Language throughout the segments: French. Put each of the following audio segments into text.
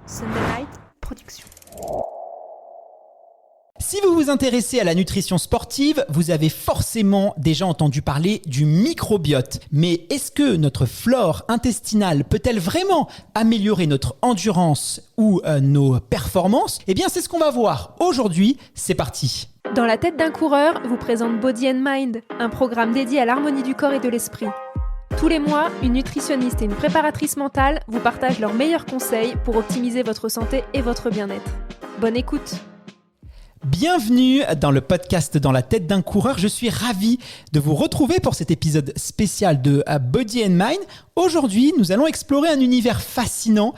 Sunday Night Production. Si vous vous intéressez à la nutrition sportive, vous avez forcément déjà entendu parler du microbiote. Mais est-ce que notre flore intestinale peut-elle vraiment améliorer notre endurance ou nos performances ? Eh bien, c'est ce qu'on va voir aujourd'hui. C'est parti. Dans la tête d'un coureur vous présente Body and Mind, un programme dédié à l'harmonie du corps et de l'esprit. Tous les mois, une nutritionniste et une préparatrice mentale vous partagent leurs meilleurs conseils pour optimiser votre santé et votre bien-être. Bonne écoute! Bienvenue dans le podcast Dans la tête d'un coureur. Je suis ravi de vous retrouver pour cet épisode spécial de Body and Mind. Aujourd'hui, nous allons explorer un univers fascinant,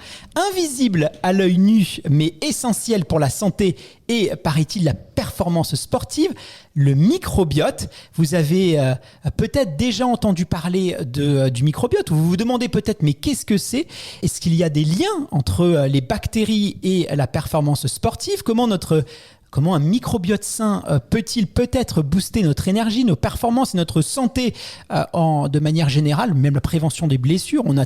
invisible à l'œil nu, mais essentiel pour la santé et, paraît-il, la performance sportive, le microbiote. Vous avez peut-être déjà entendu parler du microbiote, ou vous vous demandez peut-être, mais qu'est-ce que c'est ? Est-ce qu'il y a des liens entre les bactéries et la performance sportive ? Comment un microbiote sain peut-il peut-être booster notre énergie, nos performances et notre santé de manière générale, même la prévention des blessures. On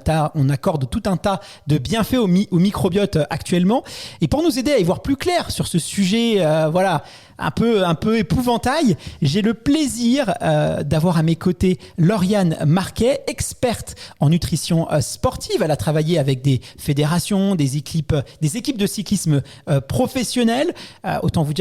accorde tout un tas de bienfaits au microbiote actuellement. Et pour nous aider à y voir plus clair sur ce sujet, un peu épouvantail, j'ai le plaisir d'avoir à mes côtés Lauriane Marquet, experte en nutrition sportive. Elle a travaillé avec des fédérations, des équipes de cyclisme professionnelles. Autant vous dire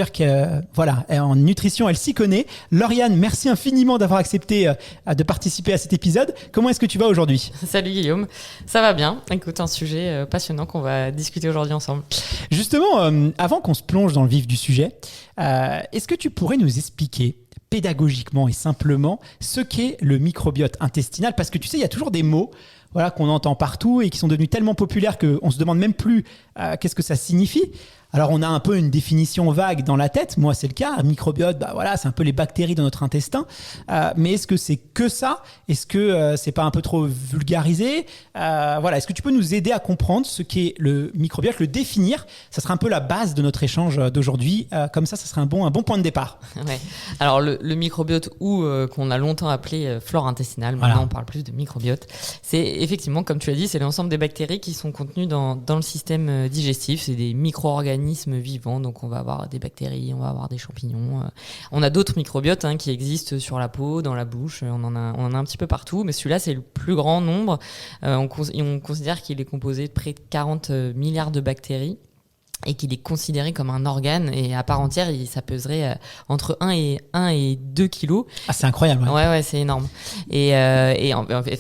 en nutrition, elle s'y connaît. Lauriane, merci infiniment d'avoir accepté de participer à cet épisode. Comment est-ce que tu vas aujourd'hui ? Salut Guillaume, ça va bien. Écoute, un sujet passionnant qu'on va discuter aujourd'hui ensemble. Justement, avant qu'on se plonge dans le vif du sujet, est-ce que tu pourrais nous expliquer pédagogiquement et simplement ce qu'est le microbiote intestinal ? Parce que tu sais, il y a toujours des mots qu'on entend partout et qui sont devenus tellement populaires qu'on ne se demande même plus qu'est-ce que ça signifie. Alors, on a un peu une définition vague dans la tête. Moi, c'est le cas. Un microbiote, c'est un peu les bactéries dans notre intestin. Mais est-ce que c'est que ça ? Est-ce que c'est pas un peu trop vulgarisé ? Est-ce que tu peux nous aider à comprendre ce qu'est le microbiote, le définir ? Ça sera un peu la base de notre échange d'aujourd'hui. Comme ça serait un bon point de départ. Ouais. Alors, le microbiote, ou qu'on a longtemps appelé flore intestinale, maintenant on parle plus de microbiote, c'est effectivement, comme tu l'as dit, c'est l'ensemble des bactéries qui sont contenues dans le système digestif. C'est des micro-organismes vivants, donc on va avoir des bactéries, on va avoir des champignons. On a d'autres microbiotes qui existent sur la peau, dans la bouche, on en a un petit peu partout, mais celui-là c'est le plus grand nombre. On considère qu'il est composé de près de 40 milliards de bactéries et qu'il est considéré comme un organe, et à part entière, ça peserait entre 1 et 2 kilos. Ah, c'est incroyable. Ouais, c'est énorme. Et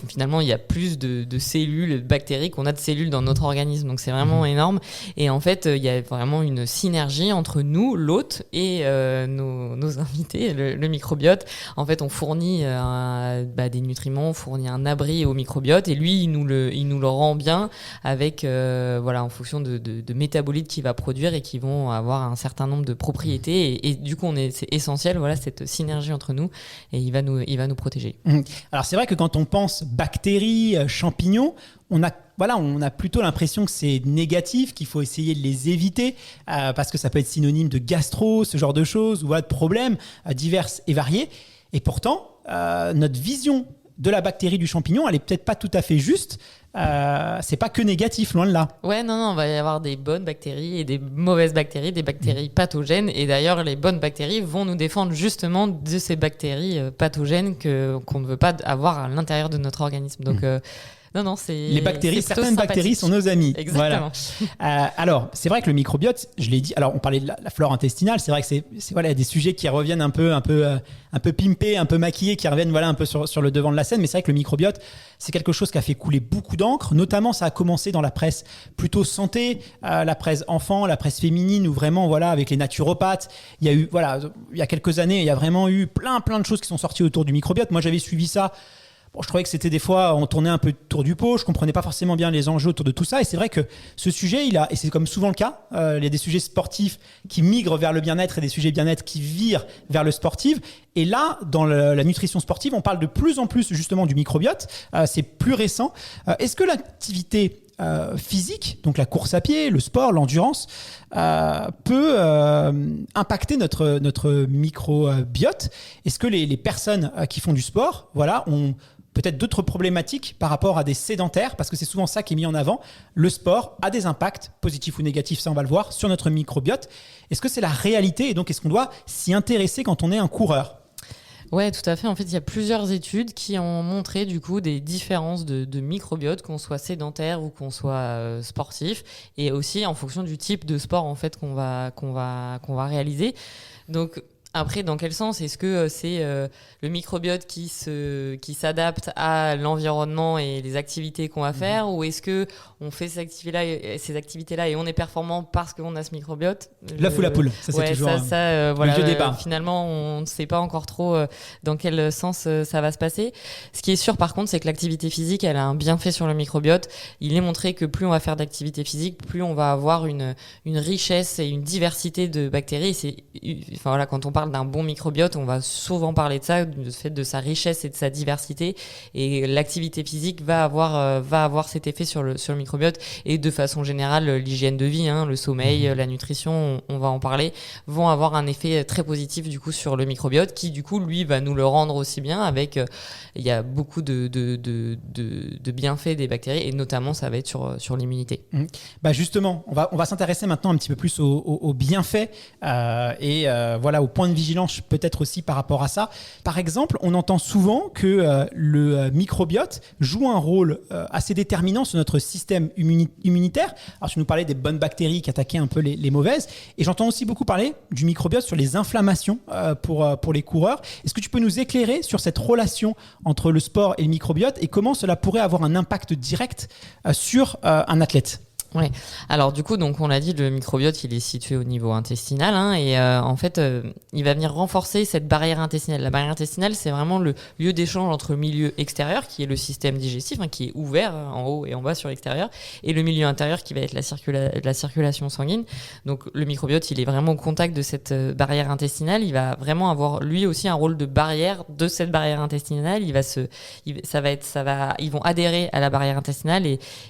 finalement, il y a plus de cellules, de bactéries qu'on a de cellules dans notre organisme, donc c'est vraiment énorme. Et en fait, il y a vraiment une synergie entre nous, l'hôte, et nos invités, le microbiote. En fait, on fournit des nutriments, on fournit un abri au microbiote, et lui, il nous le rend bien avec, en fonction de métabolites qu'il va produire et qui vont avoir un certain nombre de propriétés, et du coup c'est essentiel, cette synergie entre nous, et il va nous protéger. Alors c'est vrai que quand on pense bactéries, champignons, on a plutôt l'impression que c'est négatif, qu'il faut essayer de les éviter parce que ça peut être synonyme de gastro, ce genre de choses, ou de problèmes divers et variés. Et pourtant, notre vision de la bactérie, du champignon, elle est peut-être pas tout à fait juste. C'est pas que négatif, loin de là. Ouais, non, il va y avoir des bonnes bactéries et des mauvaises bactéries, des bactéries pathogènes. Et d'ailleurs, les bonnes bactéries vont nous défendre justement de ces bactéries pathogènes qu'on ne veut pas avoir à l'intérieur de notre organisme. Donc, non, les bactéries, certaines bactéries sont nos amis. Exactement. Voilà. Alors, c'est vrai que le microbiote, je l'ai dit. Alors, on parlait de la flore intestinale. C'est vrai que c'est des sujets qui reviennent un peu pimpés, un peu maquillés, qui reviennent un peu sur le devant de la scène. Mais c'est vrai que le microbiote, c'est quelque chose qui a fait couler beaucoup d'encre. Notamment, ça a commencé dans la presse plutôt santé, la presse enfant, la presse féminine, où vraiment, avec les naturopathes, il y a eu, il y a quelques années, il y a vraiment eu plein de choses qui sont sorties autour du microbiote. Moi, j'avais suivi ça. Je trouvais que c'était des fois, on tournait un peu autour du pot, je comprenais pas forcément bien les enjeux autour de tout ça. Et c'est vrai que ce sujet, et c'est comme souvent le cas, il y a des sujets sportifs qui migrent vers le bien-être et des sujets bien-être qui virent vers le sportif. Et là, dans la nutrition sportive, on parle de plus en plus justement du microbiote. C'est plus récent. Est-ce que l'activité physique, donc la course à pied, le sport, l'endurance, peut impacter notre microbiote ? Est-ce que les personnes qui font du sport, ont peut-être d'autres problématiques par rapport à des sédentaires, parce que c'est souvent ça qui est mis en avant. Le sport a des impacts, positifs ou négatifs, ça on va le voir, sur notre microbiote. Est-ce que c'est la réalité et donc est-ce qu'on doit s'y intéresser quand on est un coureur ? Ouais, tout à fait. En fait, il y a plusieurs études qui ont montré du coup des différences de microbiote, qu'on soit sédentaire ou qu'on soit sportif, et aussi en fonction du type de sport en fait qu'on va réaliser. Donc après, dans quel sens ? Est-ce que c'est le microbiote qui s'adapte à l'environnement et les activités qu'on va faire, ou est-ce que on fait ces activités-là et on est performant parce qu'on a ce microbiote ? L'œuf ou la poule, ça c'est toujours voilà, le vieux débat. Finalement, on ne sait pas encore trop dans quel sens ça va se passer. Ce qui est sûr, par contre, c'est que l'activité physique, elle a un bienfait sur le microbiote. Il est montré que plus on va faire d'activité physique, plus on va avoir une richesse et une diversité de bactéries. Quand on parle d'un bon microbiote, on va souvent parler de ça, du fait de sa richesse et de sa diversité. Et l'activité physique va avoir cet effet sur le microbiote. Et de façon générale, l'hygiène de vie, le sommeil, la nutrition, on va en parler, vont avoir un effet très positif du coup sur le microbiote, qui du coup lui va nous le rendre aussi bien avec. Il y a beaucoup de bienfaits des bactéries et notamment ça va être sur l'immunité. Justement, on va s'intéresser maintenant un petit peu plus aux bienfaits au point de vigilance peut-être aussi par rapport à ça. Par exemple, on entend souvent que le microbiote joue un rôle assez déterminant sur notre système immunitaire. Alors, tu nous parlais des bonnes bactéries qui attaquaient un peu les mauvaises. Et j'entends aussi beaucoup parler du microbiote sur les inflammations pour les coureurs. Est-ce que tu peux nous éclairer sur cette relation entre le sport et le microbiote et comment cela pourrait avoir un impact direct sur un athlète ? Ouais. Alors du coup, donc on l'a dit, le microbiote, il est situé au niveau intestinal, et en fait, il va venir renforcer cette barrière intestinale. La barrière intestinale, c'est vraiment le lieu d'échange entre le milieu extérieur, qui est le système digestif, qui est ouvert en haut et en bas sur l'extérieur, et le milieu intérieur, qui va être la circulation sanguine. Donc le microbiote, il est vraiment au contact de cette barrière intestinale. Il va vraiment avoir lui aussi un rôle de barrière de cette barrière intestinale. Ils vont adhérer à la barrière intestinale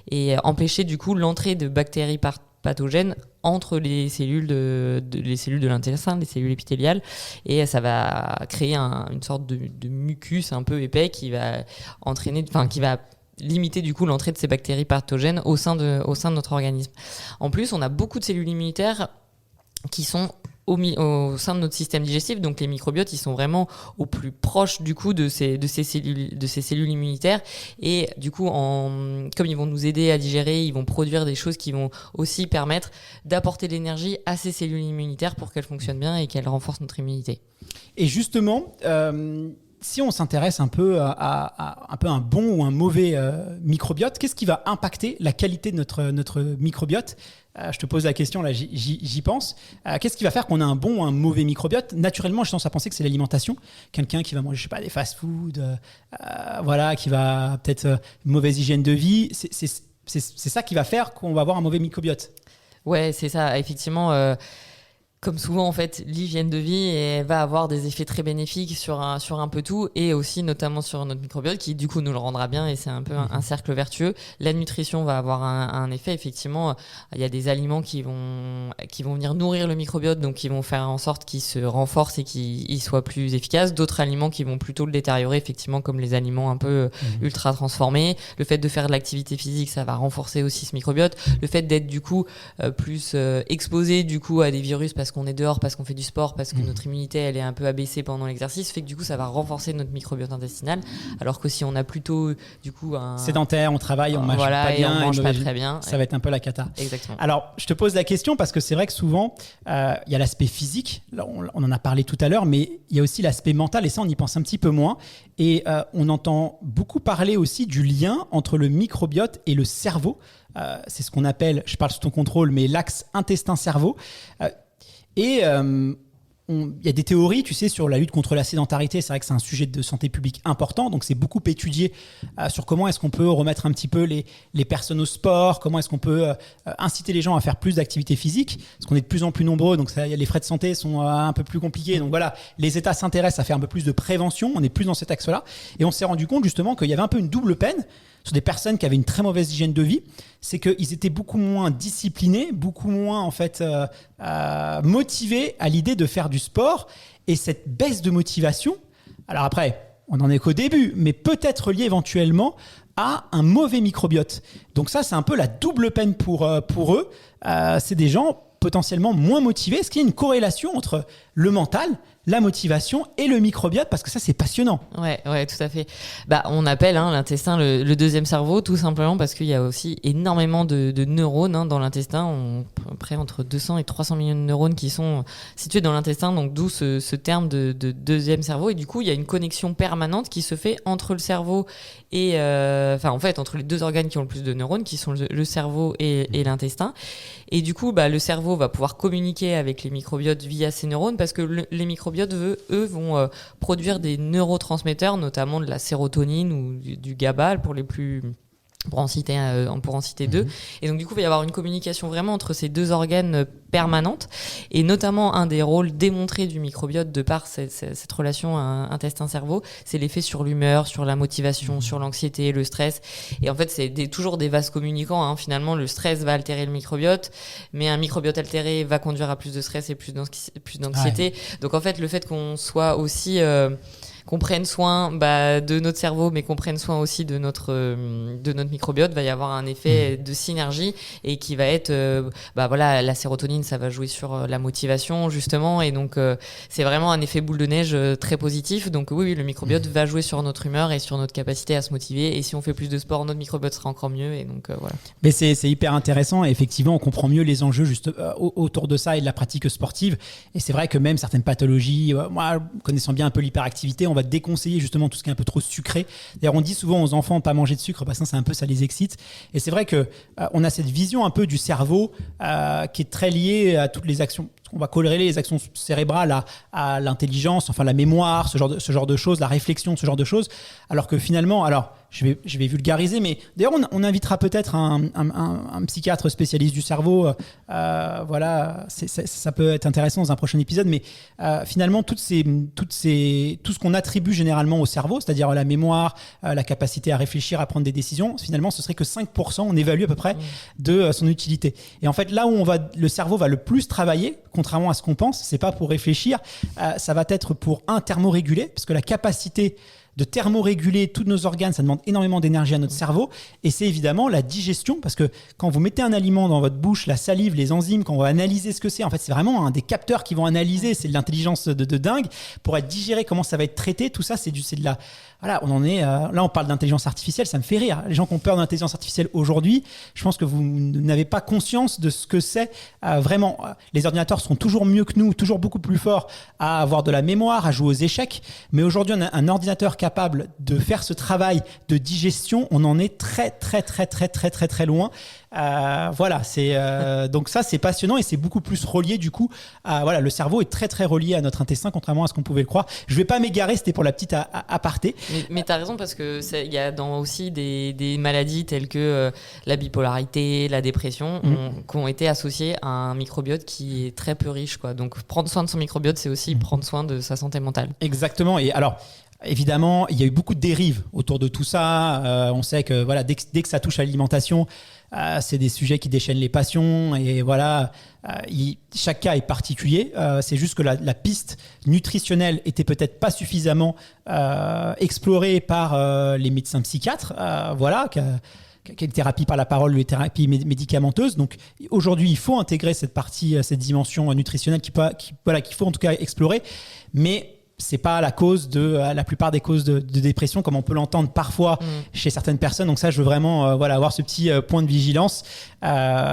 et empêcher du coup l'entrée de bactéries pathogènes entre les cellules de l'intestin, les cellules épithéliales, et ça va créer une sorte de mucus un peu épais qui va limiter du coup l'entrée de ces bactéries pathogènes au sein de notre organisme. En plus, on a beaucoup de cellules immunitaires qui sont au sein de notre système digestif, donc les microbiotes, ils sont vraiment au plus proche du coup de ces cellules immunitaires, et du coup comme ils vont nous aider à digérer, ils vont produire des choses qui vont aussi permettre d'apporter de l'énergie à ces cellules immunitaires pour qu'elles fonctionnent bien et qu'elles renforcent notre immunité. Et justement, si on s'intéresse un peu à un bon ou un mauvais microbiote, qu'est-ce qui va impacter la qualité de notre microbiote ? Je te pose la question, là, j'y pense. Qu'est-ce qui va faire qu'on a un bon ou un mauvais microbiote ? Naturellement, j'ai tendance à penser que c'est l'alimentation. Quelqu'un qui va manger, je sais pas, des fast-foods, qui va peut-être mauvaise hygiène de vie. C'est ça qui va faire qu'on va avoir un mauvais microbiote. Ouais, c'est ça. Effectivement, comme souvent, en fait, l'hygiène de vie va avoir des effets très bénéfiques sur un peu tout, et aussi notamment sur notre microbiote qui, du coup, nous le rendra bien, et c'est un peu un cercle vertueux. La nutrition va avoir un effet. Effectivement, il y a des aliments qui vont venir nourrir le microbiote, donc qui vont faire en sorte qu'il se renforce et qu'il soit plus efficace. D'autres aliments qui vont plutôt le détériorer, effectivement, comme les aliments un peu ultra transformés. Le fait de faire de l'activité physique, ça va renforcer aussi ce microbiote. Le fait d'être, du coup, plus exposé, du coup, à des virus parce qu'on est dehors, parce qu'on fait du sport, parce que notre immunité elle est un peu abaissée pendant l'exercice, fait que du coup ça va renforcer notre microbiote intestinal, alors que si on a plutôt du coup sédentaire, on travaille, on mange pas bien, on mange pas très bien, ça va être un peu la cata. Exactement. Alors je te pose la question parce que c'est vrai que souvent il y a l'aspect physique, là, on en a parlé tout à l'heure, mais il y a aussi l'aspect mental, et ça on y pense un petit peu moins, et on entend beaucoup parler aussi du lien entre le microbiote et le cerveau. C'est ce qu'on appelle, je parle sous ton contrôle, mais l'axe intestin-cerveau. Et il y a des théories, tu sais, sur la lutte contre la sédentarité. C'est vrai que c'est un sujet de santé publique important, donc c'est beaucoup étudié sur comment est-ce qu'on peut remettre un petit peu les personnes au sport, comment est-ce qu'on peut inciter les gens à faire plus d'activité physique, parce qu'on est de plus en plus nombreux, donc les frais de santé sont un peu plus compliqués. Donc voilà, les États s'intéressent à faire un peu plus de prévention, on est plus dans cet axe-là, et on s'est rendu compte justement qu'il y avait un peu une double peine sur des personnes qui avaient une très mauvaise hygiène de vie. C'est qu'ils étaient beaucoup moins disciplinés, beaucoup moins en fait motivés à l'idée de faire du sport, et cette baisse de motivation. Alors après, on en est qu'au début, mais peut-être lié éventuellement à un mauvais microbiote. Donc ça, c'est un peu la double peine pour eux. C'est des gens potentiellement moins motivés. Est-ce qu'il y a une corrélation entre le mental, la motivation et le microbiote, parce que ça c'est passionnant. Ouais, tout à fait. On appelle l'intestin le deuxième cerveau, tout simplement parce qu'il y a aussi énormément de neurones dans l'intestin, près entre 200 et 300 millions de neurones qui sont situés dans l'intestin, donc d'où ce terme de deuxième cerveau. Et du coup, il y a une connexion permanente qui se fait entre le cerveau et entre les deux organes qui ont le plus de neurones, qui sont le cerveau et l'intestin. Et du coup, le cerveau va pouvoir communiquer avec les microbiotes via ces neurones, parce que les microbiotes, eux, vont produire des neurotransmetteurs, notamment de la sérotonine ou du GABA pour les plus... Pour en citer deux. Et donc, du coup, il va y avoir une communication vraiment entre ces deux organes permanente. Et notamment, un des rôles démontrés du microbiote de par cette relation intestin-cerveau, c'est l'effet sur l'humeur, sur la motivation, sur l'anxiété, le stress. Et en fait, c'est toujours des vases communicants. Finalement, le stress va altérer le microbiote, mais un microbiote altéré va conduire à plus de stress et plus d'anxiété. Ouais. Donc, en fait, le fait qu'on soit aussi... qu'on prenne soin de notre cerveau, mais qu'on prenne soin aussi de notre microbiote, va y avoir un effet de synergie et qui va être, la sérotonine, ça va jouer sur la motivation justement, et donc c'est vraiment un effet boule de neige très positif. Donc oui, le microbiote va jouer sur notre humeur et sur notre capacité à se motiver. Et si on fait plus de sport, notre microbiote sera encore mieux. Et donc voilà. Mais c'est hyper intéressant. Et effectivement, on comprend mieux les enjeux juste autour de ça et de la pratique sportive. Et c'est vrai que même certaines pathologies, moi connaissant bien un peu l'hyperactivité, on va déconseiller justement tout ce qui est un peu trop sucré. D'ailleurs, on dit souvent aux enfants pas manger de sucre parce que ça les excite. Et c'est vrai que on a cette vision un peu du cerveau qui est très liée à toutes les actions. On va corréler les actions cérébrales à l'intelligence, enfin la mémoire, ce genre de choses, la réflexion, ce genre de choses. Alors que finalement, je vais vulgariser, mais d'ailleurs on invitera peut-être un psychiatre spécialiste du cerveau. Ça peut être intéressant dans un prochain épisode. Mais finalement, tout ce qu'on attribue généralement au cerveau, c'est-à-dire la mémoire, la capacité à réfléchir, à prendre des décisions, finalement, ce serait que 5%, on évalue à peu près de son utilité. Et en fait, là où le cerveau va le plus travailler, contrairement à ce qu'on pense, c'est pas pour réfléchir, ça va être pour thermoréguler, parce que la capacité de thermoréguler tous nos organes, ça demande énormément d'énergie à notre cerveau. Et c'est évidemment la digestion, parce que quand vous mettez un aliment dans votre bouche, la salive, les enzymes, quand on va analyser ce que c'est, en fait, c'est vraiment des capteurs qui vont analyser, c'est de l'intelligence de dingue, pour être digéré, comment ça va être traité, tout ça, c'est de la... Voilà, on en est... là, on parle d'intelligence artificielle, ça me fait rire. Les gens qui ont peur d'intelligence artificielle aujourd'hui, je pense que vous n'avez pas conscience de ce que c'est vraiment. Les ordinateurs seront toujours mieux que nous, toujours beaucoup plus forts à avoir de la mémoire, à jouer aux échecs. Mais aujourd'hui, on a un ordinateur capable de faire ce travail de digestion. On en est très, très, très, très, très, très, très loin. Donc ça, c'est passionnant et c'est beaucoup plus relié du coup. Le cerveau est très, très relié à notre intestin, contrairement à ce qu'on pouvait le croire. Je ne vais pas m'égarer, c'était pour la petite aparté. Mais tu as raison, parce qu'il y a aussi des maladies telles que la bipolarité, la dépression, qui ont été associées à un microbiote qui est très peu riche, quoi. Donc prendre soin de son microbiote, c'est aussi prendre soin de sa santé mentale. Exactement. Et alors, évidemment, il y a eu beaucoup de dérives autour de tout ça. On sait que dès que ça touche à l'alimentation, c'est des sujets qui déchaînent les passions. Et chaque cas est particulier. C'est juste que la piste nutritionnelle était peut-être pas suffisamment explorée par les médecins psychiatres. Quelle thérapie par la parole, les thérapies médicamenteuses. Donc aujourd'hui, il faut intégrer cette partie, cette dimension nutritionnelle qu'il faut en tout cas explorer. Mais c'est pas la cause de la plupart des causes de dépression, comme on peut l'entendre parfois chez certaines personnes. Donc ça, je veux vraiment avoir ce petit point de vigilance.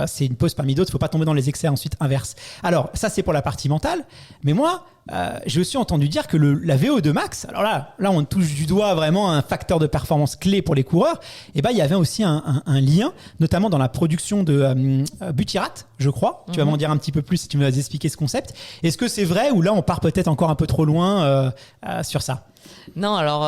C'est une cause parmi d'autres. Il faut pas tomber dans les excès ensuite inverses. Alors ça, c'est pour la partie mentale. Mais moi, j'ai aussi entendu dire que la VO2 max, alors là on touche du doigt vraiment un facteur de performance clé pour les coureurs. Et il y avait aussi un lien, notamment dans la production de butyrate, je crois. Tu vas m'en dire un petit peu plus si tu veux expliquer ce concept. Est-ce que c'est vrai, ou là on part peut-être encore un peu trop loin sur ça? Non, alors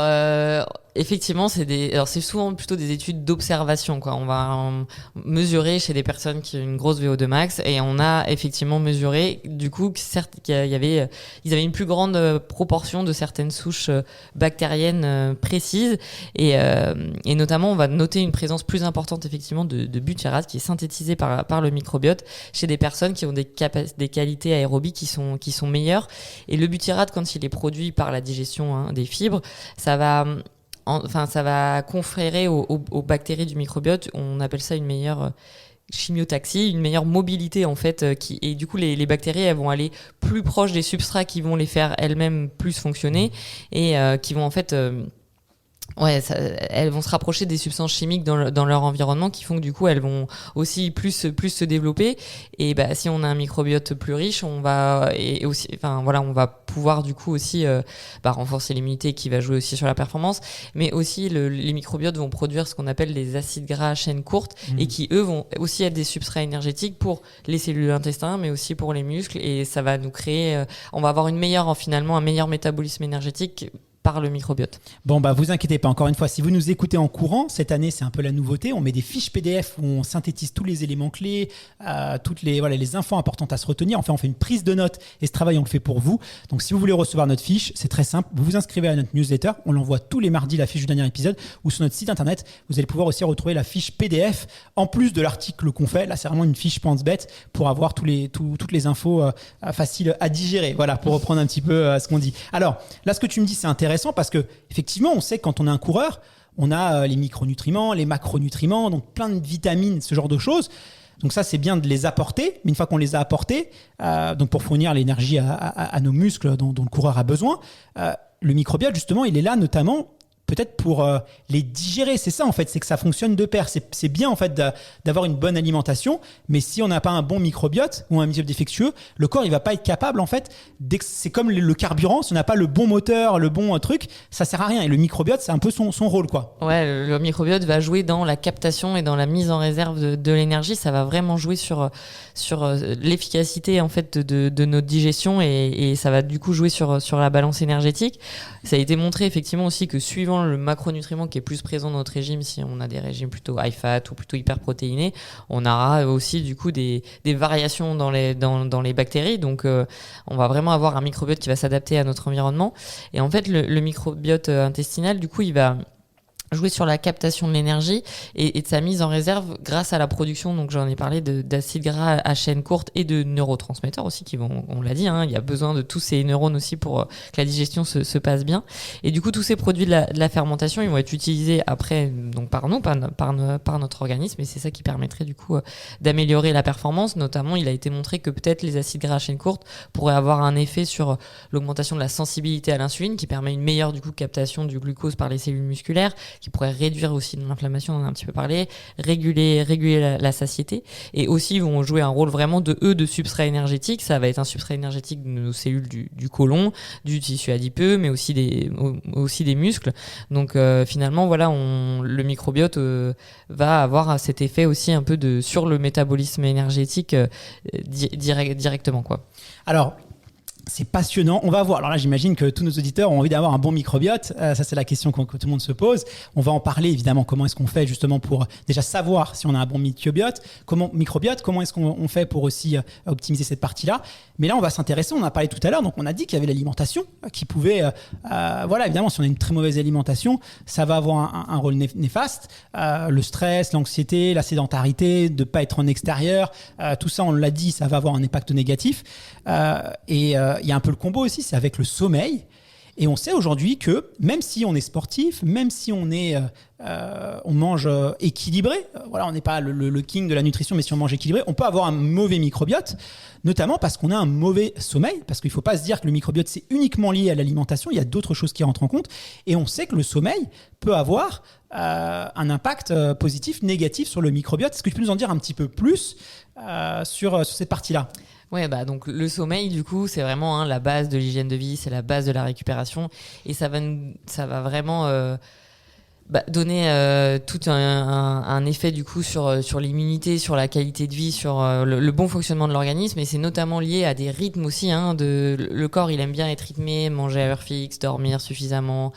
effectivement, c'est souvent plutôt des études d'observation, quoi. On va mesurer chez des personnes qui ont une grosse VO2 max, et on a effectivement mesuré, du coup, que certes, ils avaient une plus grande proportion de certaines souches bactériennes précises, et notamment, on va noter une présence plus importante, effectivement, de butyrate qui est synthétisé par le microbiote chez des personnes qui ont des qualités aérobies qui sont meilleures. Et le butyrate, quand il est produit par la digestion des fibres, ça va conférer aux bactéries du microbiote, on appelle ça une meilleure chimiotaxie, une meilleure mobilité en fait, et du coup les bactéries elles vont aller plus proches des substrats qui vont les faire elles-mêmes plus fonctionner, et qui vont en fait elles vont se rapprocher des substances chimiques dans leur environnement, qui font que du coup elles vont aussi plus se développer. Et si on a un microbiote plus riche, on va pouvoir du coup aussi renforcer l'immunité, qui va jouer aussi sur la performance. Mais aussi les microbiotes vont produire ce qu'on appelle des acides gras à chaîne courte, et qui eux vont aussi être des substrats énergétiques pour les cellules intestins, mais aussi pour les muscles. Et ça va nous créer, on va avoir un meilleur métabolisme énergétique par le microbiote. Bon, vous inquiétez pas, encore une fois, si vous nous écoutez en courant, cette année, c'est un peu la nouveauté. On met des fiches PDF où on synthétise tous les éléments clés, toutes les infos importantes à se retenir. Enfin, on fait une prise de notes, et ce travail, on le fait pour vous. Donc, si vous voulez recevoir notre fiche, c'est très simple. Vous vous inscrivez à notre newsletter. On l'envoie tous les mardis, la fiche du dernier épisode, ou sur notre site internet. Vous allez pouvoir aussi retrouver la fiche PDF en plus de l'article qu'on fait. Là, c'est vraiment une fiche pense-bête pour avoir toutes les infos faciles à digérer. Voilà, pour reprendre un petit peu ce qu'on dit. Alors, là, ce que tu me dis, c'est intéressant, parce que effectivement, on sait que quand on est un coureur, on a les micronutriments, les macronutriments, donc plein de vitamines, ce genre de choses. Donc ça, c'est bien de les apporter. Mais une fois qu'on les a apportés, donc pour fournir l'énergie à nos muscles dont le coureur a besoin, le microbiote, justement, il est là notamment peut-être pour les digérer. C'est ça, en fait, c'est que ça fonctionne de pair. C'est bien, en fait, d'avoir une bonne alimentation, mais si on n'a pas un bon microbiote ou un microbiote défectueux, le corps, il va pas être capable, en fait, c'est comme le carburant, si on n'a pas le bon moteur, le bon truc, ça sert à rien. Et le microbiote, c'est un peu son rôle, quoi. Ouais, le microbiote va jouer dans la captation et dans la mise en réserve de l'énergie. Ça va vraiment jouer sur l'efficacité, en fait, de notre digestion, et ça va du coup jouer sur la balance énergétique. Ça a été montré, effectivement, aussi que suivant le macronutriment qui est plus présent dans notre régime, si on a des régimes plutôt high fat ou plutôt hyper protéinés, on aura aussi du coup des variations dans les bactéries. Donc on va vraiment avoir un microbiote qui va s'adapter à notre environnement. Et en fait, le microbiote intestinal, du coup, il va jouer sur la captation de l'énergie et de sa mise en réserve grâce à la production, donc j'en ai parlé, d'acides gras à chaîne courte et de neurotransmetteurs aussi qui vont, on l'a dit, il y a besoin de tous ces neurones aussi pour que la digestion se passe bien. Et du coup, tous ces produits de la fermentation, ils vont être utilisés après, donc par nous, par notre organisme, et c'est ça qui permettrait du coup d'améliorer la performance. Notamment, il a été montré que peut-être les acides gras à chaîne courte pourraient avoir un effet sur l'augmentation de la sensibilité à l'insuline, qui permet une meilleure du coup captation du glucose par les cellules musculaires, qui pourrait réduire aussi l'inflammation, on en a un petit peu parlé, réguler la satiété, et aussi vont jouer un rôle vraiment de substrat énergétique. Ça va être un substrat énergétique de nos cellules du côlon, du tissu adipeux, mais aussi des muscles. Donc finalement, voilà, le microbiote va avoir cet effet aussi un peu sur le métabolisme énergétique directement, quoi. Alors, c'est passionnant. On va voir. Alors là, j'imagine que tous nos auditeurs ont envie d'avoir un bon microbiote. Ça, c'est la question que tout le monde se pose. On va en parler, évidemment. Comment est-ce qu'on fait justement pour déjà savoir si on a un bon microbiote? Comment est-ce qu'on fait pour aussi optimiser cette partie-là? Mais là, on va s'intéresser. On en a parlé tout à l'heure. Donc, on a dit qu'il y avait l'alimentation qui pouvait... voilà, évidemment, si on a une très mauvaise alimentation, ça va avoir un rôle néfaste. Le stress, l'anxiété, la sédentarité, de ne pas être en extérieur, tout ça, on l'a dit, ça va avoir un impact négatif. Il y a un peu le combo aussi, c'est avec le sommeil. Et on sait aujourd'hui que même si on est sportif, même si on mange équilibré, voilà, on n'est pas le king de la nutrition, mais si on mange équilibré, on peut avoir un mauvais microbiote, notamment parce qu'on a un mauvais sommeil, parce qu'il ne faut pas se dire que le microbiote, c'est uniquement lié à l'alimentation, il y a d'autres choses qui rentrent en compte. Et on sait que le sommeil peut avoir un impact positif, négatif sur le microbiote. Est-ce que tu peux nous en dire un petit peu plus sur cette partie-là ? Ouais, donc le sommeil, du coup, c'est vraiment la base de l'hygiène de vie, c'est la base de la récupération, et ça va vraiment donner tout un effet du coup sur l'immunité, sur la qualité de vie, sur le bon fonctionnement de l'organisme, et c'est notamment lié à des rythmes aussi. Le corps, il aime bien être rythmé, manger à heure fixe, dormir suffisamment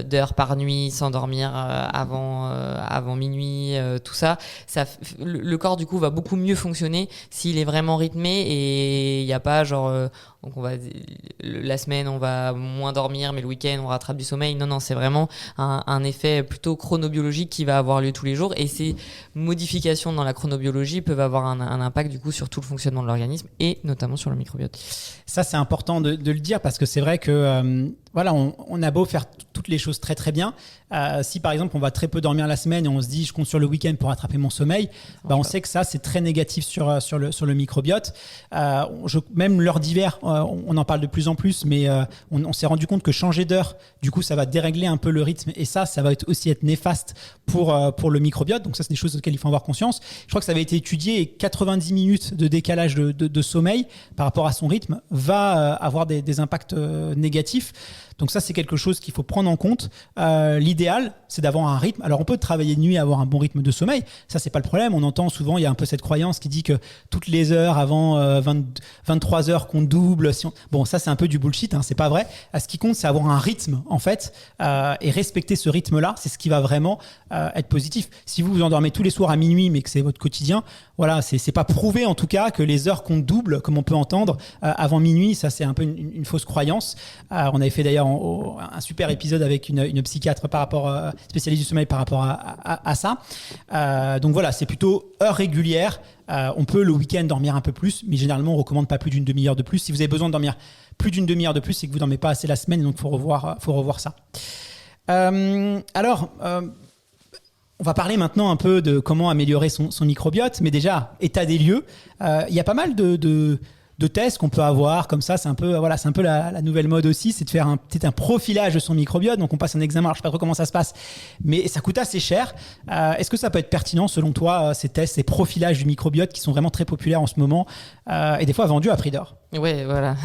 d'heures par nuit, s'endormir avant minuit, tout ça. Le corps du coup va beaucoup mieux fonctionner s'il est vraiment rythmé, et il n'y a pas donc la semaine on va moins dormir, mais le week-end on rattrape du sommeil. Non, c'est vraiment un effet plutôt chronobiologique qui va avoir lieu tous les jours, et ces modifications dans la chronobiologie peuvent avoir un impact du coup sur tout le fonctionnement de l'organisme, et notamment sur le microbiote. Ça, c'est important de le dire, parce que c'est vrai que on a beau faire toutes les choses très très bien. Si par exemple on va très peu dormir la semaine et on se dit je compte sur le week-end pour rattraper mon sommeil, on sait que ça c'est très négatif sur le microbiote. Même l'heure d'hiver, on en parle de plus en plus, mais on s'est rendu compte que changer d'heure, du coup ça va dérégler un peu le rythme, et ça va aussi être néfaste pour le microbiote. Donc ça, c'est des choses auxquelles il faut avoir conscience. Je crois que ça avait été étudié, et 90 minutes de décalage de sommeil par rapport à son rythme va avoir des impacts négatifs. Donc ça, c'est quelque chose qu'il faut prendre en compte. L'idéal, c'est d'avoir un rythme. Alors, on peut travailler de nuit et avoir un bon rythme de sommeil. Ça, c'est pas le problème. On entend souvent, il y a un peu cette croyance qui dit que toutes les heures avant 23 heures qu'on double. Bon, ça, c'est un peu du bullshit. C'est pas vrai. Ce qui compte, c'est avoir un rythme, en fait, et respecter ce rythme-là. C'est ce qui va vraiment être positif. Si vous vous endormez tous les soirs à minuit, mais que c'est votre quotidien, voilà, c'est pas prouvé, en tout cas, que les heures comptent double, comme on peut entendre, avant minuit. Ça, c'est un peu une fausse croyance. On avait fait d'ailleurs un super épisode avec une psychiatre par rapport spécialiste du sommeil par rapport à ça. Donc voilà, c'est plutôt heure régulière. On peut le week-end dormir un peu plus, mais généralement on recommande pas plus d'une demi-heure de plus. Si vous avez besoin de dormir plus d'une demi-heure de plus, c'est que vous dormez pas assez la semaine, et donc faut revoir ça. On va parler maintenant un peu de comment améliorer son microbiote, mais déjà, état des lieux. Il y a pas mal de tests qu'on peut avoir comme ça. C'est un peu la nouvelle mode aussi, c'est de faire peut-être un profilage de son microbiote. Donc on passe un examen, alors je sais pas trop comment ça se passe, mais ça coûte assez cher. Est-ce que ça peut être pertinent selon toi, ces tests, ces profilages du microbiote qui sont vraiment très populaires en ce moment, et des fois vendus à prix d'or? Ouais, voilà.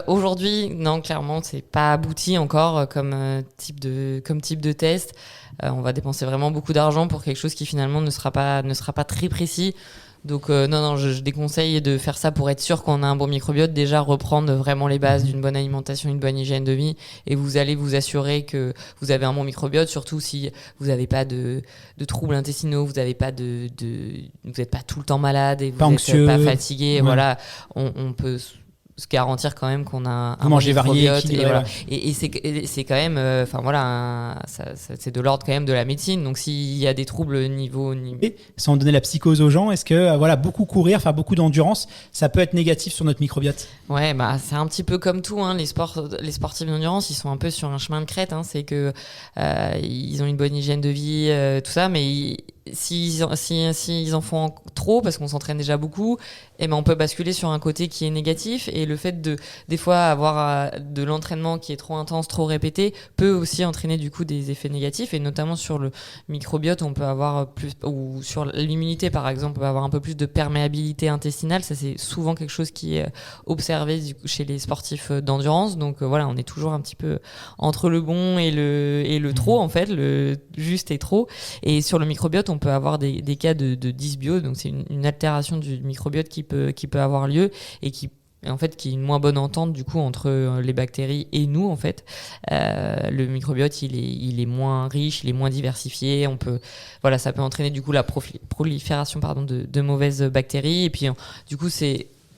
Aujourd'hui, non, clairement, c'est pas abouti encore comme type de test. On va dépenser vraiment beaucoup d'argent pour quelque chose qui finalement ne sera pas très précis. Donc non, je déconseille de faire ça pour être sûr qu'on a un bon microbiote. Déjà, reprendre vraiment les bases d'une bonne alimentation, une bonne hygiène de vie, et vous allez vous assurer que vous avez un bon microbiote, surtout si vous n'avez pas de troubles intestinaux, vous n'êtes pas tout le temps malade et vous n'êtes pas fatigué. Ouais. Voilà, on peut se garantir quand même qu'on a un bon microbiote, et c'est quand même c'est de l'ordre quand même de la médecine. Donc s'il y a des troubles niveau sans donner la psychose aux gens, est-ce que beaucoup courir, faire beaucoup d'endurance, ça peut être négatif sur notre microbiote? Ouais, c'est un petit peu comme tout, les sportifs d'endurance, ils sont un peu sur un chemin de crête, c'est que ils ont une bonne hygiène de vie, tout ça, mais s'ils en font trop, parce qu'on s'entraîne déjà beaucoup, on peut basculer sur un côté qui est négatif, et le fait de des fois avoir de l'entraînement qui est trop intense, trop répété, peut aussi entraîner du coup des effets négatifs, et notamment sur le microbiote, on peut avoir plus, ou sur l'immunité par exemple, on peut avoir un peu plus de perméabilité intestinale. Ça, c'est souvent quelque chose qui est observé du coup, chez les sportifs d'endurance. Donc voilà, on est toujours un petit peu entre le bon et le trop, en fait, le juste et trop. Et sur le microbiote, on peut avoir des cas de dysbiose, donc c'est une altération du microbiote qui peut avoir lieu, et qui est une moins bonne entente du coup entre les bactéries et nous, en fait. Le microbiote, il est moins riche, il est moins diversifié. Ça peut entraîner du coup la prolifération de mauvaises bactéries, et puis du coup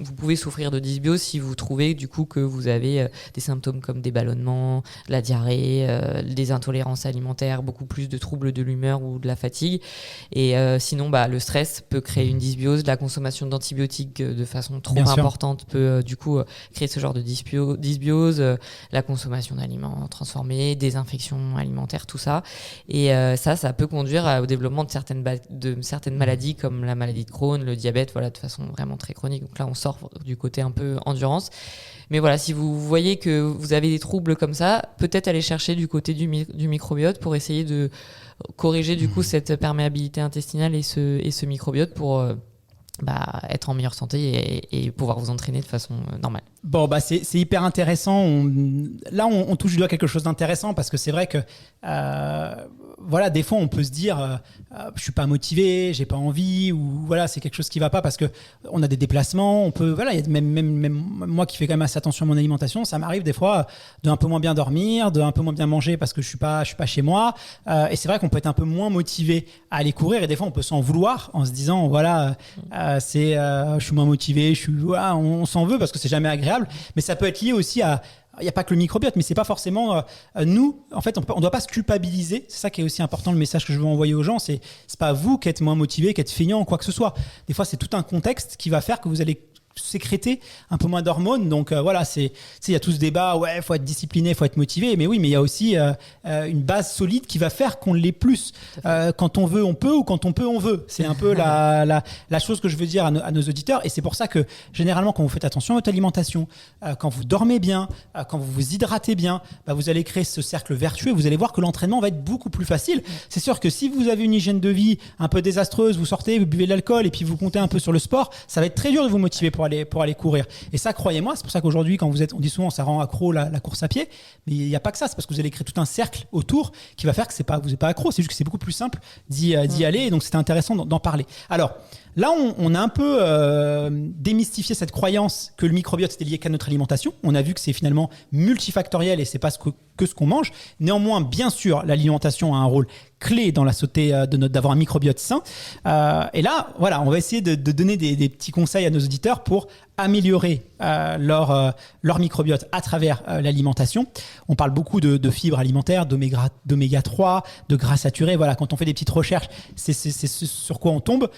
vous pouvez souffrir de dysbiose si vous trouvez du coup que vous avez des symptômes comme des ballonnements, de la diarrhée, des intolérances alimentaires, beaucoup plus de troubles de l'humeur ou de la fatigue. Et sinon, le stress peut créer une dysbiose. La consommation d'antibiotiques de façon trop importante peut du coup créer ce genre de dysbiose. La consommation d'aliments transformés, des infections alimentaires, tout ça. Et ça peut conduire au développement de certaines maladies comme la maladie de Crohn, le diabète, de façon vraiment très chronique. Donc là, on sort du côté un peu endurance. Mais voilà, si vous voyez que vous avez des troubles comme ça, peut-être aller chercher du côté du microbiote pour essayer de corriger du coup cette perméabilité intestinale et ce microbiote pour être en meilleure santé et pouvoir vous entraîner de façon normale. Bon, c'est hyper intéressant. On touche du doigt quelque chose d'intéressant parce que c'est vrai que voilà, des fois on peut se dire je suis pas motivé, j'ai pas envie, ou voilà, c'est quelque chose qui va pas parce que on a des déplacements, on peut, voilà, y a même moi qui fais quand même assez attention à mon alimentation, ça m'arrive des fois de un peu moins bien dormir, de un peu moins bien manger parce que je suis pas chez moi, et c'est vrai qu'on peut être un peu moins motivé à aller courir, et des fois on peut s'en vouloir en se disant voilà, je suis moins motivé, voilà, on s'en veut parce que c'est jamais agréable, mais ça peut être lié aussi à, il n'y a pas que le microbiote, mais c'est pas forcément nous. En fait, on doit pas se culpabiliser. C'est ça qui est aussi important, le message que je veux envoyer aux gens. C'est pas vous qui êtes moins motivé, qui êtes feignant, quoi que ce soit. Des fois, c'est tout un contexte qui va faire que vous allez sécréter un peu moins d'hormones. Donc voilà, il y a tout ce débat, ouais, faut être discipliné, faut être motivé, mais oui, mais il y a aussi une base solide qui va faire qu'on l'est plus. Quand on veut, on peut, ou quand on peut, on veut. C'est un peu la chose que je veux dire à nos auditeurs, et c'est pour ça que généralement quand vous faites attention à votre alimentation, quand vous dormez bien, quand vous vous hydratez bien, vous allez créer ce cercle vertueux, vous allez voir que l'entraînement va être beaucoup plus facile. C'est sûr que si vous avez une hygiène de vie un peu désastreuse, vous sortez, vous buvez de l'alcool et puis vous comptez un peu sur le sport, ça va être très dur de vous motiver pour aller courir. Et ça, croyez-moi, c'est pour ça qu'aujourd'hui, quand on dit souvent ça rend accro la course à pied, mais il n'y a pas que ça, c'est parce que vous allez créer tout un cercle autour qui va faire que vous n'êtes pas accro, c'est juste que c'est beaucoup plus simple d'y aller, et donc c'était intéressant d'en parler. Alors là, on a un peu démystifié cette croyance que le microbiote c'était lié qu'à notre alimentation. On a vu que c'est finalement multifactoriel et c'est pas que ce qu'on mange. Néanmoins, bien sûr, l'alimentation a un rôle clé dans la santé d'avoir un microbiote sain. Et là, voilà, on va essayer de donner des petits conseils à nos auditeurs pour améliorer leur microbiote à travers l'alimentation. On parle beaucoup de fibres alimentaires, d'oméga 3, de gras saturés. Voilà, quand on fait des petites recherches, c'est sur quoi on tombe.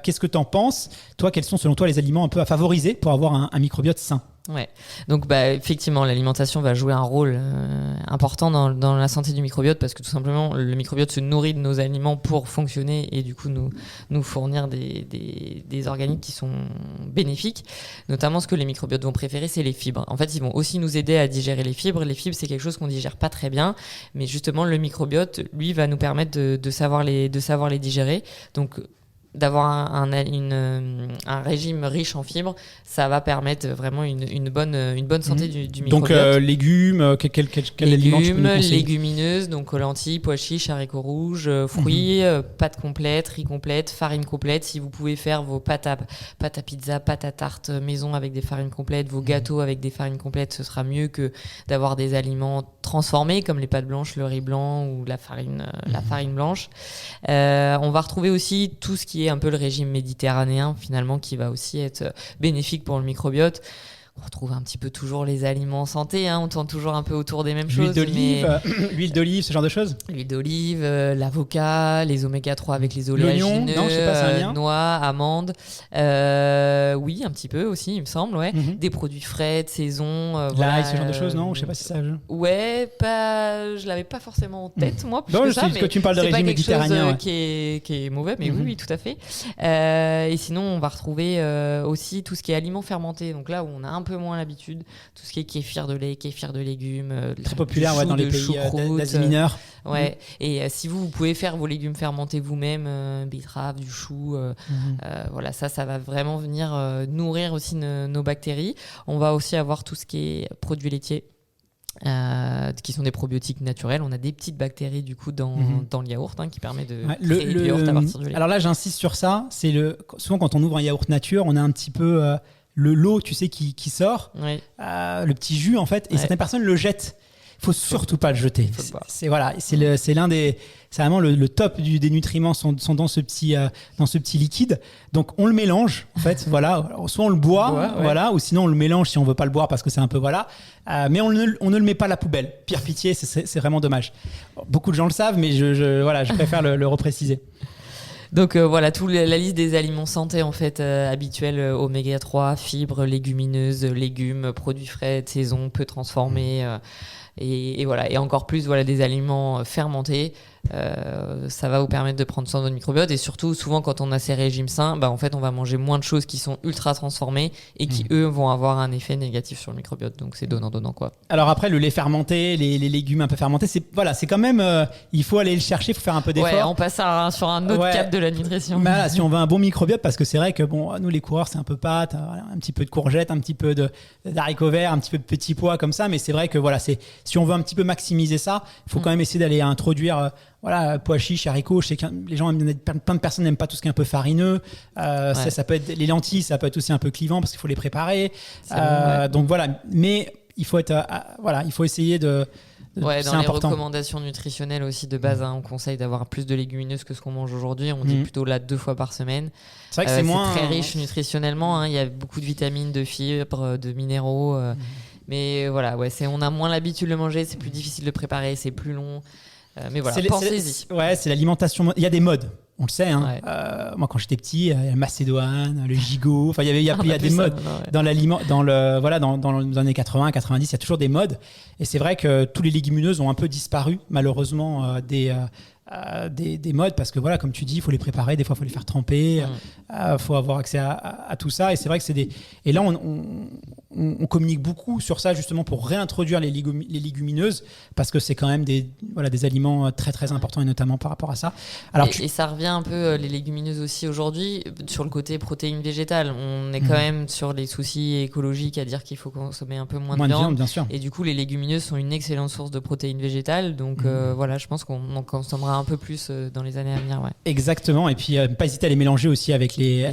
Qu'est-ce que tu en penses? Toi, quels sont selon toi les aliments un peu à favoriser pour avoir un microbiote sain? Ouais, donc effectivement, l'alimentation va jouer un rôle important dans la santé du microbiote, parce que tout simplement, le microbiote se nourrit de nos aliments pour fonctionner et du coup nous fournir des organiques qui sont bénéfiques. Notamment, ce que les microbiotes vont préférer, c'est les fibres. En fait, ils vont aussi nous aider à digérer les fibres. Les fibres, c'est quelque chose qu'on digère pas très bien, mais justement, le microbiote, lui, va nous permettre de savoir les digérer. Donc, d'avoir un régime riche en fibres, ça va permettre vraiment une bonne santé du microbiote. Donc légumes, quel aliment tu peux nous conseiller? Légumineuses, donc lentilles, pois chiches, haricots rouges, fruits, pâtes complètes, riz complète, farine complète. Si vous pouvez faire vos pâtes à pizza, pâtes à tarte maison avec des farines complètes, vos gâteaux avec des farines complètes, ce sera mieux que d'avoir des aliments transformés comme les pâtes blanches, le riz blanc ou la farine blanche. On va retrouver aussi tout ce qui est un peu le régime méditerranéen finalement, qui va aussi être bénéfique pour le microbiote. On retrouve un petit peu toujours les aliments santé, on tourne toujours un peu autour des mêmes choses. L'huile d'olive, ce genre de choses. L'huile d'olive, l'avocat, les oméga 3 avec les oléagineux, non, je sais pas, c'est un lien. Noix, amandes, oui, un petit peu aussi, il me semble, ouais. Des produits frais, de saison. L'ail, ce genre de choses, non? Je sais pas si ça. Ouais, je l'avais pas forcément en tête, moi. Non, je sais que tu me parles de régime méditerranéen. Qui est mauvais, mais oui, tout à fait. Et sinon, on va retrouver aussi tout ce qui est aliments fermentés. Donc là où on a un peu moins l'habitude, tout ce qui est kéfir de lait, kéfir de légumes, très populaire dans les pays d'Asie mineure. Ouais. Et si vous pouvez faire vos légumes fermentés vous-même, betterave, du chou, voilà, ça va vraiment venir nourrir aussi nos bactéries. On va aussi avoir tout ce qui est produits laitiers, qui sont des probiotiques naturels. On a des petites bactéries du coup dans le yaourt, qui permet de créer du yaourt à partir du lait. Alors là, j'insiste sur ça. Souvent quand on ouvre un yaourt nature, on a un petit peu l'eau, tu sais, qui sort, le petit jus en fait, et certaines personnes le jettent. Il faut surtout pas le jeter. C'est vraiment le top des nutriments sont dans ce petit liquide. Donc on le mélange en fait, voilà. Soit on le boit, voilà, ou sinon on le mélange si on veut pas le boire parce que c'est un peu mais on ne le met pas à la poubelle. Pire pitié, c'est vraiment dommage. Beaucoup de gens le savent, mais je préfère le repréciser. Donc voilà, la liste des aliments santé en fait habituels, oméga 3, fibres, légumineuses, légumes, produits frais de saison, peu transformés, et voilà, et encore plus des aliments fermentés. ça va vous permettre de prendre soin de votre microbiote. Et surtout, souvent, quand on a ces régimes sains, en fait, on va manger moins de choses qui sont ultra transformées et qui, eux, vont avoir un effet négatif sur le microbiote. Donc, c'est donnant-donnant, quoi. Alors après, le lait fermenté, les légumes un peu fermentés, c'est quand même, il faut aller le chercher, il faut faire un peu d'effort. Ouais, on passe sur un autre cap de la nutrition. Voilà, si on veut un bon microbiote, parce que c'est vrai que nous, les coureurs, c'est un peu pâtes, un petit peu de courgettes, un petit peu d'haricots verts, un petit peu de petits pois comme ça. Mais c'est vrai que si on veut un petit peu maximiser ça, il faut quand même essayer d'aller introduire pois chiches, haricots. Je sais que les gens, plein de personnes n'aiment pas tout ce qui est un peu farineux. Ça peut être les lentilles, ça peut être aussi un peu clivant parce qu'il faut les préparer. Donc voilà, mais il faut essayer de. Dans les important. recommandations nutritionnelles aussi de base, on conseille d'avoir plus de légumineuses que ce qu'on mange aujourd'hui. On dit plutôt 2 fois par semaine. C'est vrai que c'est très riche nutritionnellement. Il y a beaucoup de vitamines, de fibres, de minéraux. Mais voilà, on a moins l'habitude de le manger. C'est plus difficile de préparer, c'est plus long. Mais voilà, pensez-y. C'est l'alimentation. Il y a des modes. On le sait. Moi, quand j'étais petit, il y a la macédoine, le gigot. Enfin, il y a des modes dans l'aliment. Dans les années 80, 90, il y a toujours des modes. Et c'est vrai que tous les légumineuses ont un peu disparu, malheureusement, des modes parce que comme tu dis, il faut les préparer. Des fois, il faut les faire tremper. Faut avoir accès à tout ça. Et c'est vrai que et là, on communique beaucoup sur ça justement pour réintroduire les légumineuses parce que c'est quand même des aliments très très importants et notamment par rapport à ça. Alors et ça revient un peu les légumineuses aussi aujourd'hui sur le côté protéines végétales. On est quand même sur les soucis écologiques à dire qu'il faut consommer un peu moins de viande, bien sûr. Et du coup, les légumineuses sont une excellente source de protéines végétales. Donc je pense qu'on en consommera un peu plus dans les années à venir. Ouais. Exactement. Et puis pas hésiter à les mélanger aussi avec les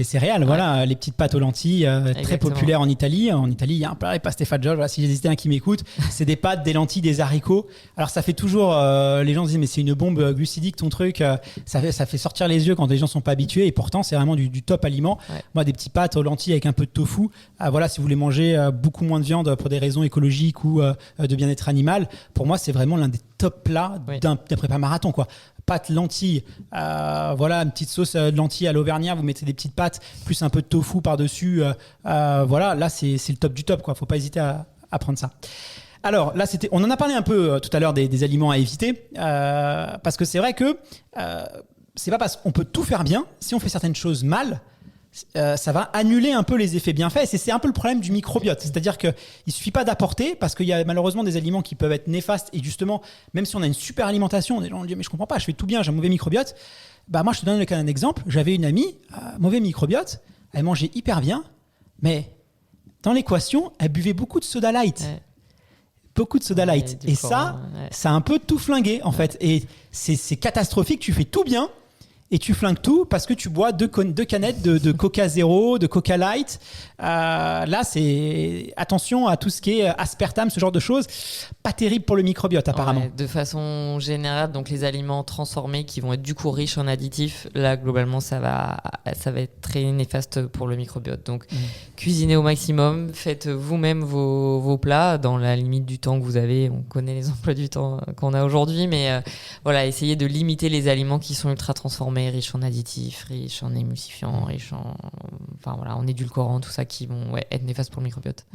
céréales. Voilà, les petites pâtes aux lentilles très populaires en Italie. En Italie, il y a un plat, les pastes fagioli. Voilà, si les Italiens qui m'écoutent, c'est des pâtes, des lentilles, des haricots. Alors ça fait toujours, les gens se disent mais c'est une bombe glucidique ton truc. Ça fait sortir les yeux quand les gens sont pas habitués. Et pourtant c'est vraiment du top aliment. Moi, des petites pâtes aux lentilles avec un peu de tofu. Si vous voulez manger beaucoup moins de viande pour des raisons écologiques ou de bien-être animal, pour moi c'est vraiment l'un des top plats d'un prépa marathon, quoi. Pâtes, lentilles, une petite sauce de lentilles à l'auvergnat, vous mettez des petites pâtes, plus un peu de tofu par-dessus. Là, c'est le top du top, quoi. Faut pas hésiter à prendre ça. Alors là, on en a parlé un peu tout à l'heure des aliments à éviter, parce que c'est vrai que c'est pas parce qu'on peut tout faire bien, si on fait certaines choses mal, ça va annuler un peu les effets bienfaits. Et c'est un peu le problème du microbiote. C'est-à-dire qu'il ne suffit pas d'apporter, parce qu'il y a malheureusement des aliments qui peuvent être néfastes. Et justement, même si on a une super alimentation, les gens disent mais je comprends pas, je fais tout bien, j'ai un mauvais microbiote. Moi, je te donne un exemple. J'avais une amie, mauvais microbiote, elle mangeait hyper bien, mais dans l'équation, elle buvait beaucoup de soda light. Ouais. Beaucoup de soda light. Et ça a un peu tout flingué, en fait. Et c'est catastrophique. Tu fais tout bien et tu flingues tout parce que tu bois deux canettes de Coca Zéro, de Coca Light. Là, c'est attention à tout ce qui est aspartame, ce genre de choses. Pas terrible pour le microbiote, apparemment. Ouais, de façon générale, donc les aliments transformés qui vont être du coup riches en additifs, là, globalement, ça va être très néfaste pour le microbiote. Donc, cuisinez au maximum, faites vous-même vos plats dans la limite du temps que vous avez. On connaît les emplois du temps qu'on a aujourd'hui, mais essayez de limiter les aliments qui sont ultra transformés, riches en additifs, riches en émulsifiants, riches en édulcorants, tout ça qui vont être néfastes pour le microbiote.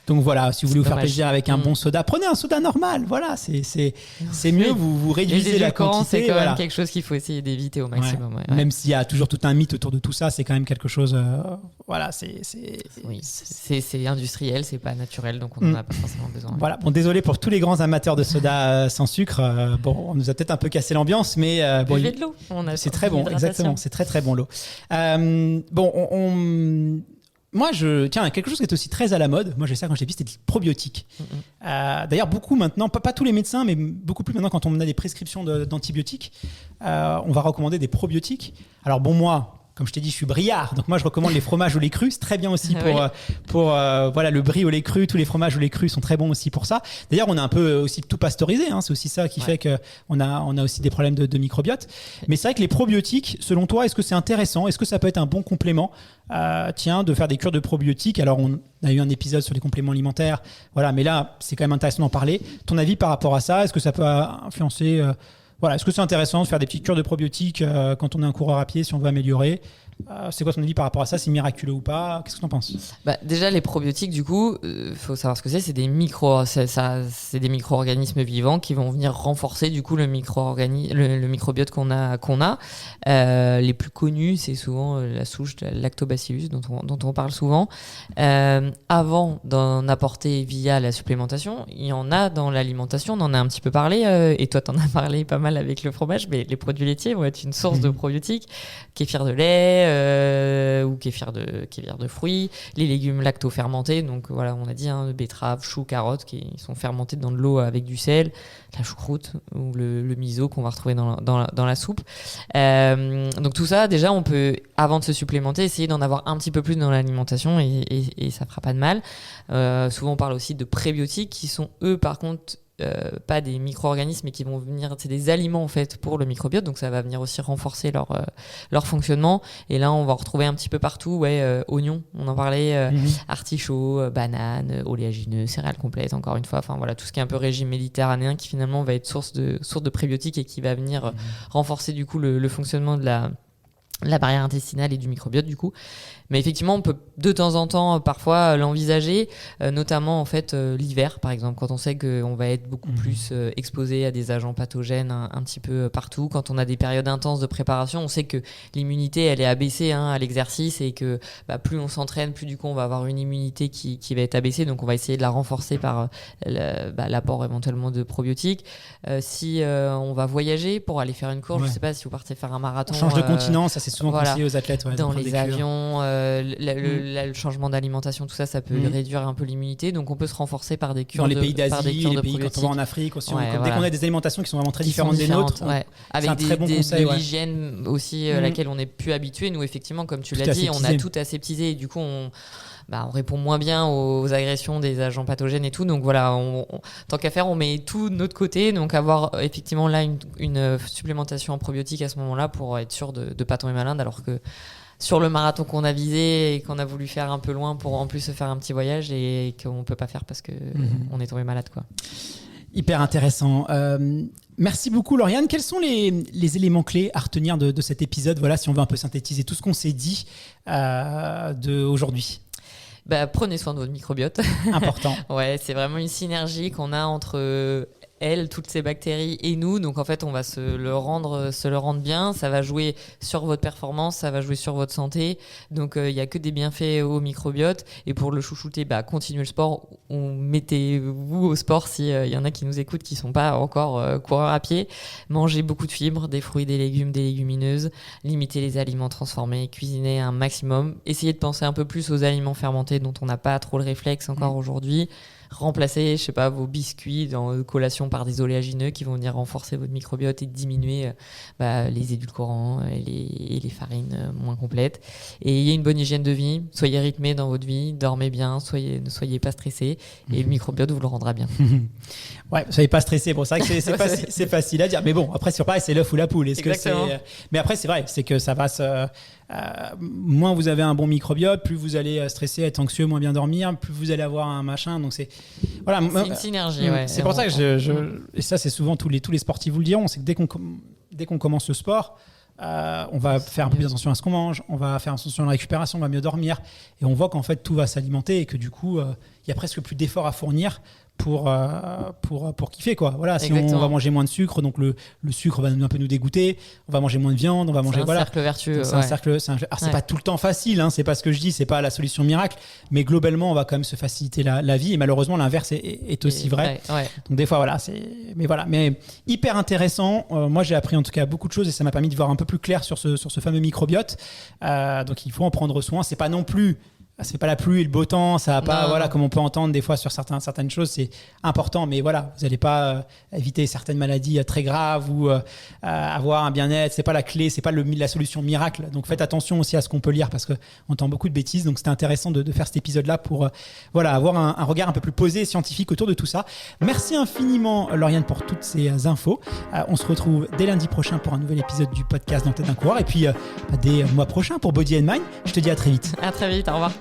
Donc voilà, si vous voulez vous faire plaisir avec un bon soda, prenez un soda normal. Voilà, c'est mieux, vous réduisez la quantité. C'est quand même quelque chose qu'il faut essayer d'éviter au maximum. Ouais. Même s'il y a toujours tout un mythe autour de tout ça, c'est quand même quelque chose. C'est industriel, c'est pas naturel, donc on n'en a pas forcément besoin. Voilà, désolé pour tous les grands amateurs de soda sans sucre. On nous a peut-être un peu cassé l'ambiance, mais buvez de l'eau. C'est très bon, exactement. C'est très très bon l'eau. Moi, quelque chose qui est aussi très à la mode, moi j'ai ça quand j'étais petit, c'était les probiotiques. D'ailleurs, beaucoup maintenant, pas tous les médecins, mais beaucoup plus maintenant quand on a des prescriptions d'antibiotiques, on va recommander des probiotiques. Alors moi, comme je t'ai dit, je suis briard, donc moi je recommande les fromages au lait cru, c'est très bien aussi pour le brie au lait cru, tous les fromages au lait cru sont très bons aussi pour ça. D'ailleurs, on a un peu aussi tout pasteurisé, c'est aussi ça qui fait qu'on a aussi des problèmes de microbiote. Mais c'est vrai que les probiotiques, selon toi, est-ce que c'est intéressant? Est-ce que ça peut être un bon complément de faire des cures de probiotiques? Alors on a eu un épisode sur les compléments alimentaires, mais là c'est quand même intéressant d'en parler. Ton avis par rapport à ça, est-ce que ça peut influencer est-ce que c'est intéressant de faire des petites cures de probiotiques quand on est un coureur à pied, si on veut améliorer? C'est quoi ton avis par rapport à ça? C'est miraculeux ou pas? Qu'est-ce que tu en penses? Déjà, les probiotiques, du coup, faut savoir ce que c'est. C'est des des micro-organismes vivants qui vont venir renforcer du coup le microbiote qu'on a. Les plus connus, c'est souvent la souche de Lactobacillus dont on parle souvent. Avant d'en apporter via la supplémentation, il y en a dans l'alimentation. On en a un petit peu parlé. Et toi, t'en as parlé pas mal avec le fromage. Mais les produits laitiers vont être une source de probiotiques. Kéfir de lait. Ou kéfir de fruits, les légumes lacto-fermentés, donc voilà, on a dit betteraves, choux, carottes qui sont fermentés dans de l'eau avec du sel, la choucroute ou le miso qu'on va retrouver dans la soupe. Donc tout ça, déjà, on peut, avant de se supplémenter, essayer d'en avoir un petit peu plus dans l'alimentation et ça fera pas de mal. Souvent, on parle aussi de prébiotiques qui sont, eux, par contre, pas des micro-organismes mais qui vont venir, c'est des aliments en fait pour le microbiote, donc ça va venir aussi renforcer leur fonctionnement. Et là on va retrouver un petit peu partout oignons, on en parlait, artichauts, bananes, oléagineux, céréales complètes, encore une fois, enfin voilà, tout ce qui est un peu régime méditerranéen qui finalement va être source de prébiotiques et qui va venir renforcer du coup le fonctionnement de la barrière intestinale et du microbiote du coup. Mais effectivement, on peut de temps en temps parfois l'envisager, notamment en fait l'hiver par exemple, quand on sait qu'on va être beaucoup plus exposé à des agents pathogènes un petit peu partout. Quand on a des périodes intenses de préparation, on sait que l'immunité elle est abaissée à l'exercice et que plus on s'entraîne, plus du coup on va avoir une immunité qui va être abaissée. Donc on va essayer de la renforcer par l'apport éventuellement de probiotiques. Si on va voyager pour aller faire une course, je sais pas si vous partez faire un marathon. On change de continent, ça c'est souvent conseillé aux athlètes. Dans les avions, le changement d'alimentation, tout ça peut réduire un peu l'immunité. Donc on peut se renforcer par des cures dans les pays d'Asie, les pays quand on va en Afrique aussi. Dès qu'on a des alimentations qui sont vraiment très différentes des nôtres, avec un très bon conseil. De l'hygiène aussi à laquelle on n'est plus habitué. Nous effectivement, comme tu l'as dit, on a tout aseptisé et du coup on répond moins bien aux agressions des agents pathogènes et tout. Donc voilà, tant qu'à faire, on met tout de notre côté. Donc avoir effectivement là une supplémentation en probiotiques à ce moment-là pour être sûr de ne pas tomber malade, alors que sur le marathon qu'on a visé et qu'on a voulu faire un peu loin pour en plus se faire un petit voyage et qu'on ne peut pas faire parce qu'on est tombé malade, quoi. Hyper intéressant. Merci beaucoup Lauriane. Quels sont les éléments clés à retenir de cet épisode? Voilà, si on veut un peu synthétiser tout ce qu'on s'est dit aujourd'hui. Prenez soin de votre microbiote. Important. Ouais, c'est vraiment une synergie qu'on a entre toutes ces bactéries et nous. Donc en fait, on va se le rendre bien. Ça va jouer sur votre performance, ça va jouer sur votre santé. Donc il y a que des bienfaits au microbiote. Et pour le chouchouter, continuez le sport. Mettez-vous au sport s'il y en a qui nous écoutent qui sont pas encore coureurs à pied. Mangez beaucoup de fibres, des fruits, des légumes, des légumineuses. Limitez les aliments transformés, cuisinez un maximum. Essayez de penser un peu plus aux aliments fermentés dont on n'a pas trop le réflexe encore aujourd'hui. Remplacer, vos biscuits dans collation par des oléagineux qui vont venir renforcer votre microbiote et diminuer les édulcorants et les farines moins complètes. Et ayez une bonne hygiène de vie, soyez rythmé dans votre vie, dormez bien, ne soyez pas stressé et le microbiote vous le rendra bien. Ouais, soyez pas stressé, c'est vrai que c'est facile à dire, mais bon, après c'est pareil, c'est l'œuf ou la poule. Mais après c'est vrai, c'est que ça va moins vous avez un bon microbiote, plus vous allez stresser, être anxieux, moins bien dormir, plus vous allez avoir un machin. Donc c'est une synergie. C'est pour ça que et ça c'est souvent tous les sportifs vous le diront, c'est que dès qu'on commence le sport, on va faire un peu plus attention à ce qu'on mange, on va faire attention à la récupération, on va mieux dormir et on voit qu'en fait tout va s'alimenter et que du coup il y a presque plus d'efforts à fournir pour kiffer, quoi. Voilà, si on va manger moins de sucre, donc le sucre va un peu nous dégoûter, on va manger moins de viande, on va manger cercle vertueux. C'est pas tout le temps facile, c'est pas ce que je dis, c'est pas la solution miracle, mais globalement on va quand même se faciliter la vie et malheureusement l'inverse est aussi vrai. Donc des fois mais hyper intéressant. Moi j'ai appris en tout cas beaucoup de choses et ça m'a permis de voir un peu plus clair sur ce fameux microbiote. Donc il faut en prendre soin. C'est pas non plus c'est pas la pluie et le beau temps, ça va pas, comme on peut entendre des fois sur certaines choses, c'est important, mais voilà, vous n'allez pas éviter certaines maladies très graves ou avoir un bien-être, c'est pas la clé, c'est pas la solution miracle. Donc faites attention aussi à ce qu'on peut lire parce qu'on entend beaucoup de bêtises. Donc c'était intéressant de faire cet épisode-là pour avoir un regard un peu plus posé et scientifique autour de tout ça. Merci infiniment Lauriane pour toutes ces infos. On se retrouve dès lundi prochain pour un nouvel épisode du podcast Dans la tête d'un coureur et puis dès mois prochain pour Body and Mind. Je te dis à très vite. À très vite, au revoir.